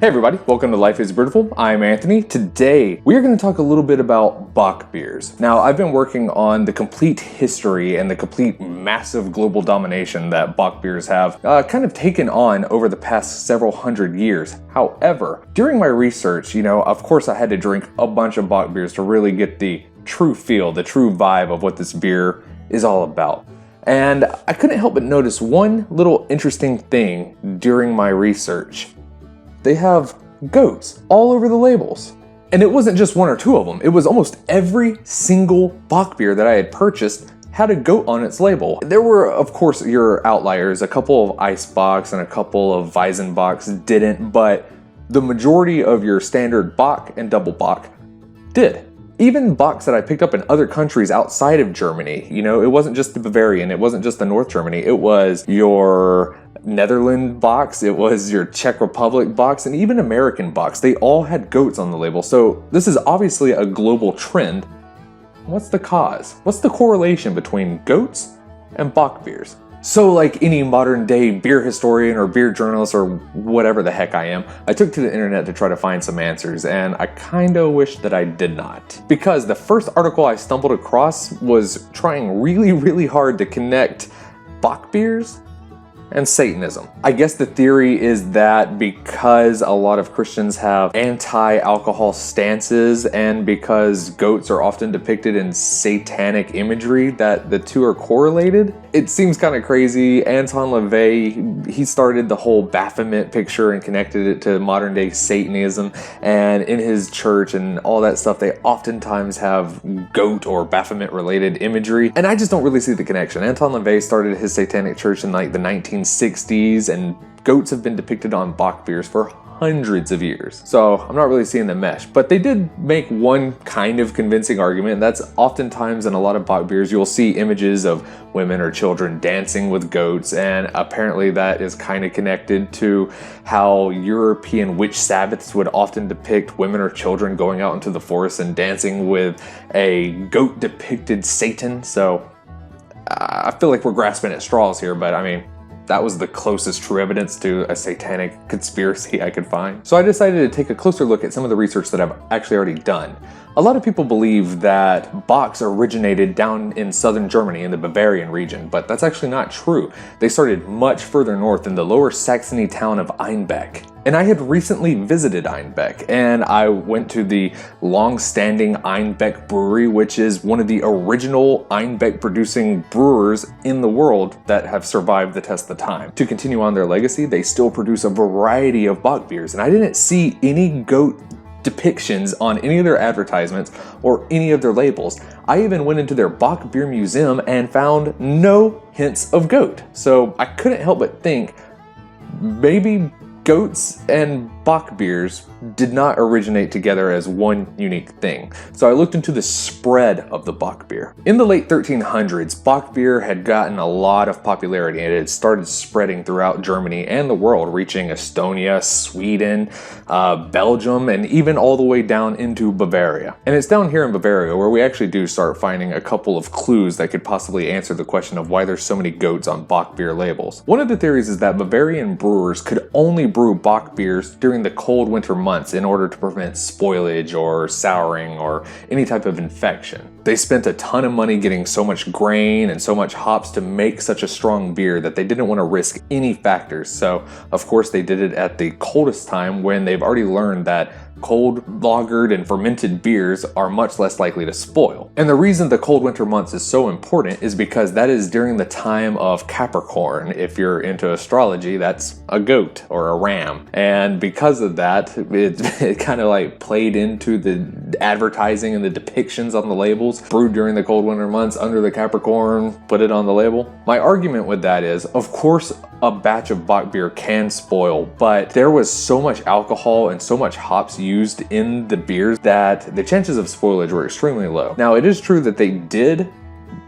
Hey everybody, welcome to Life is Brewtiful. I'm Anthony. Today, we are going to talk a little bit about Bock beers. Now, I've been working on the complete history and the complete massive global domination that Bock beers have kind of taken on over the past several hundred years. However, during my research, of course I had to drink a bunch of Bock beers to really get the true feel, the true vibe of what this beer is all about. And I couldn't help but notice one little interesting thing during my research. They have goats all over the labels. And it wasn't just one or two of them. It was almost every single Bock beer that I had purchased had a goat on its label. There were, of course, your outliers. A couple of Ice Bocks and a couple of Weizenbocks didn't, but the majority of your standard Bock and double Bock did. Even Bocks that I picked up in other countries outside of Germany, it wasn't just the Bavarian, it wasn't just the North Germany, it was your Netherlands Bocks, it was your Czech Republic Bocks, and even American Bocks. They all had goats on the label. So this is obviously a global trend. What's the cause? What's the correlation between goats and Bock beers? So like any modern day beer historian or beer journalist or whatever the heck I am, I took to the internet to try to find some answers, and I kinda wish that I did not. Because the first article I stumbled across was trying really hard to connect Bock beers and Satanism. I guess the theory is that because a lot of Christians have anti-alcohol stances and because goats are often depicted in satanic imagery, that the two are correlated. It seems kind of crazy. Anton LaVey, he started the whole Baphomet picture and connected it to modern day Satanism, and in his church and all that stuff, they oftentimes have goat or Baphomet related imagery, and I just don't really see the connection. Anton LaVey started his satanic church in like the 1960s, and goats have been depicted on Bock beers for hundreds of years. So I'm not really seeing the mesh, but they did make one kind of convincing argument, and that's oftentimes in a lot of Bock beers, you'll see images of women or children dancing with goats, and apparently that is kind of connected to how European witch Sabbaths would often depict women or children going out into the forest and dancing with a goat depicted Satan. So I feel like we're grasping at straws here, but I mean, that was the closest true evidence to a satanic conspiracy I could find. So I decided to take a closer look at some of the research that I've actually already done. A lot of people believe that Bocks originated down in southern Germany in the Bavarian region, but that's actually not true. They started much further north in the lower Saxony town of Einbeck. And I had recently visited Einbeck, and I went to the long-standing Einbeck brewery, which is one of the original Einbeck producing brewers in the world that have survived the test of time. To continue on their legacy, they still produce a variety of Bock beers, and I didn't see any goat depictions on any of their advertisements or any of their labels. I even went into their Bock Beer Museum and found no hints of goat. So I couldn't help but think maybe goats and Bock beers did not originate together as one unique thing. So I looked into the spread of the Bock beer. In the late 1300s, Bock beer had gotten a lot of popularity, and it had started spreading throughout Germany and the world, reaching Estonia, Sweden, Belgium, and even all the way down into Bavaria. And it's down here in Bavaria where we actually do start finding a couple of clues that could possibly answer the question of why there's so many goats on Bock beer labels. One of the theories is that Bavarian brewers could only brew Bock beers during the cold winter months in order to prevent spoilage or souring or any type of infection. They spent a ton of money getting so much grain and so much hops to make such a strong beer that they didn't want to risk any factors. So of course they did it at the coldest time, when they've already learned that cold lagered and fermented beers are much less likely to spoil. And the reason the cold winter months is so important is because that is during the time of Capricorn. If you're into astrology, that's a goat or a ram. And because of that, it kind of like played into the advertising and the depictions on the labels. Brewed during the cold winter months under the Capricorn, put it on the label. My argument with that is, of course, a batch of Bock beer can spoil, but there was so much alcohol and so much hops used in the beers that the chances of spoilage were extremely low. Now, it is true that they did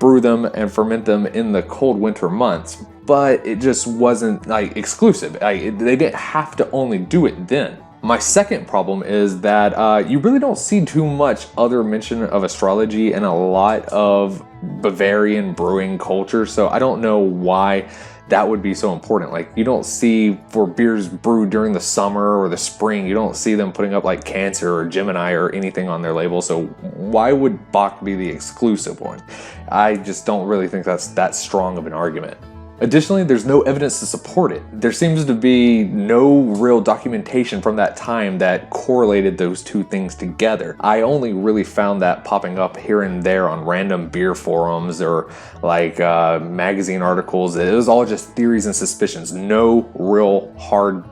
brew them and ferment them in the cold winter months, but it just wasn't like exclusive. They didn't have to only do it then. My second problem is that you really don't see too much other mention of astrology in a lot of Bavarian brewing culture, so I don't know why that would be so important. Like, you don't see, for beers brewed during the summer or the spring, you don't see them putting up like Cancer or Gemini or anything on their label. So why would Bock be the exclusive one? I just don't really think that's that strong of an argument. Additionally, there's no evidence to support it. There seems to be no real documentation from that time that correlated those two things together. I only really found that popping up here and there on random beer forums or like magazine articles. It was all just theories and suspicions, no real hard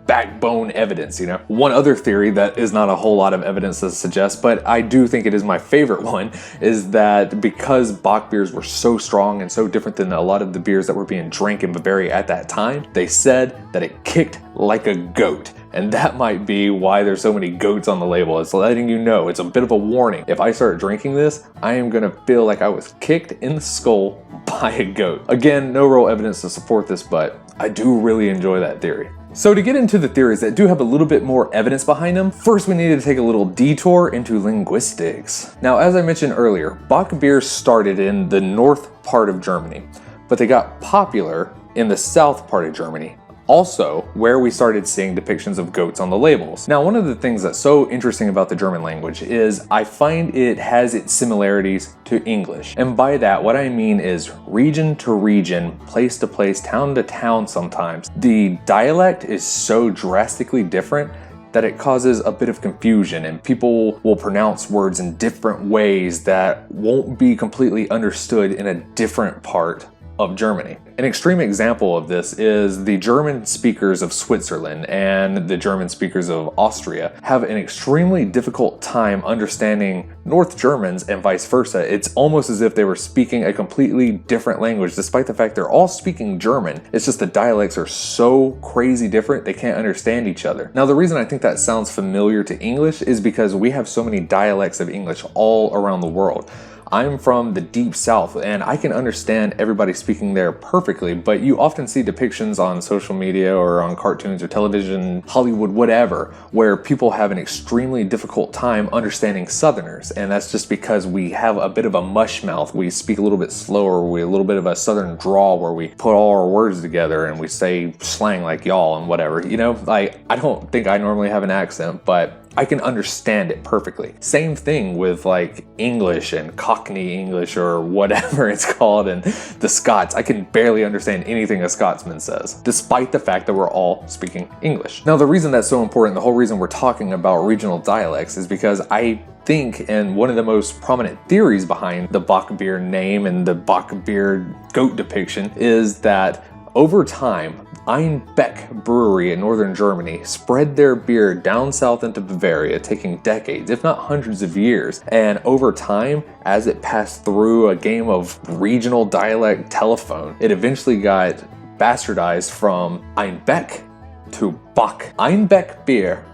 backbone evidence, you know. One other theory that is not a whole lot of evidence to suggest, but I do think it is my favorite one, is that because Bock beers were so strong and so different than a lot of the beers that were being drank in Bavaria at that time, they said that it kicked like a goat. And that might be why there's so many goats on the label. It's letting you know, it's a bit of a warning. If I start drinking this, I am gonna feel like I was kicked in the skull by a goat. Again, no real evidence to support this, but I do really enjoy that theory. So to get into the theories that do have a little bit more evidence behind them, first we need to take a little detour into linguistics. Now, as I mentioned earlier, Bock beers started in the north part of Germany, but they got popular in the south part of Germany, also where we started seeing depictions of goats on the labels. Now, one of the things that's so interesting about the German language is I find it has its similarities to English. And by that, what I mean is region to region, place to place, town to town sometimes. The dialect is so drastically different that it causes a bit of confusion, and people will pronounce words in different ways that won't be completely understood in a different part of Germany. An extreme example of this is the German speakers of Switzerland and the German speakers of Austria have an extremely difficult time understanding North Germans and vice versa. It's almost as if they were speaking a completely different language, despite the fact they're all speaking German. It's just the dialects are so crazy different, they can't understand each other. Now, the reason I think that sounds familiar to English is because we have so many dialects of English all around the world. I'm from the deep south and I can understand everybody speaking there perfectly, but you often see depictions on social media or on cartoons or television, Hollywood, whatever, where people have an extremely difficult time understanding Southerners. And that's just because we have a bit of a mush mouth. We speak a little bit slower, we have a little bit of a Southern drawl where we put all our words together and we say slang like y'all and whatever. You know, like, I don't think I normally have an accent, but I can understand it perfectly. Same thing with like English and Cockney English or whatever it's called, and the Scots. I can barely understand anything a Scotsman says, despite the fact that we're all speaking English. Now, the reason that's so important, the whole reason we're talking about regional dialects, is because I think, and one of the most prominent theories behind the Bock beer name and the Bock beer goat depiction is that over time, Untappd brewery in northern Germany spread their beer down south into Bavaria, taking decades, if not hundreds of years. And over time, as it passed through a game of regional dialect telephone, it eventually got bastardized from Untappd to Bock. Untappd beer,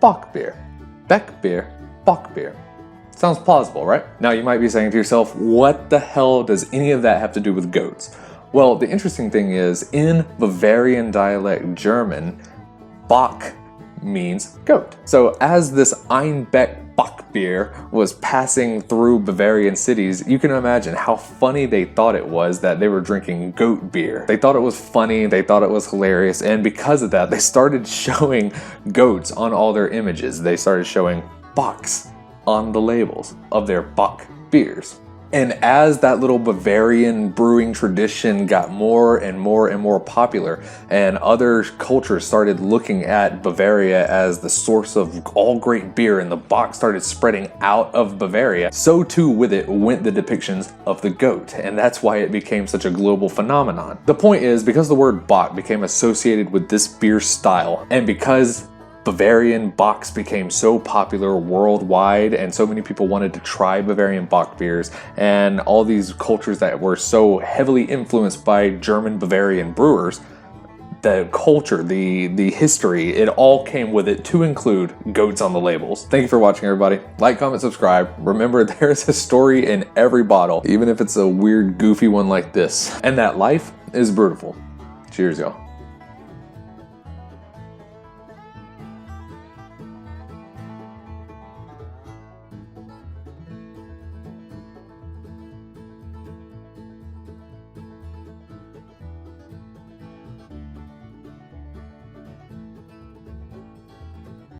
Bock beer. Beck beer, Bock beer. Sounds plausible, right? Now you might be saying to yourself, what the hell does any of that have to do with goats? Well, the interesting thing is, in Bavarian dialect German, Bock means goat. So as this Untappd Bock beer was passing through Bavarian cities, you can imagine how funny they thought it was that they were drinking goat beer. They thought it was funny, they thought it was hilarious, and because of that, they started showing goats on all their images. They started showing Bocks on the labels of their Bock beers. And as that little Bavarian brewing tradition got more and more and more popular, and other cultures started looking at Bavaria as the source of all great beer, and the Bock started spreading out of Bavaria, so too with it went the depictions of the goat, and that's why it became such a global phenomenon. The point is, because the word Bock became associated with this beer style, and because Bavarian Bocks became so popular worldwide and so many people wanted to try Bavarian Bock beers, and all these cultures that were so heavily influenced by German Bavarian brewers, the culture, the history, it all came with it to include goats on the labels. Thank you for watching, everybody. Like, comment, subscribe. Remember, there's a story in every bottle, even if it's a weird, goofy one like this. And that life is brewtiful. Cheers, y'all.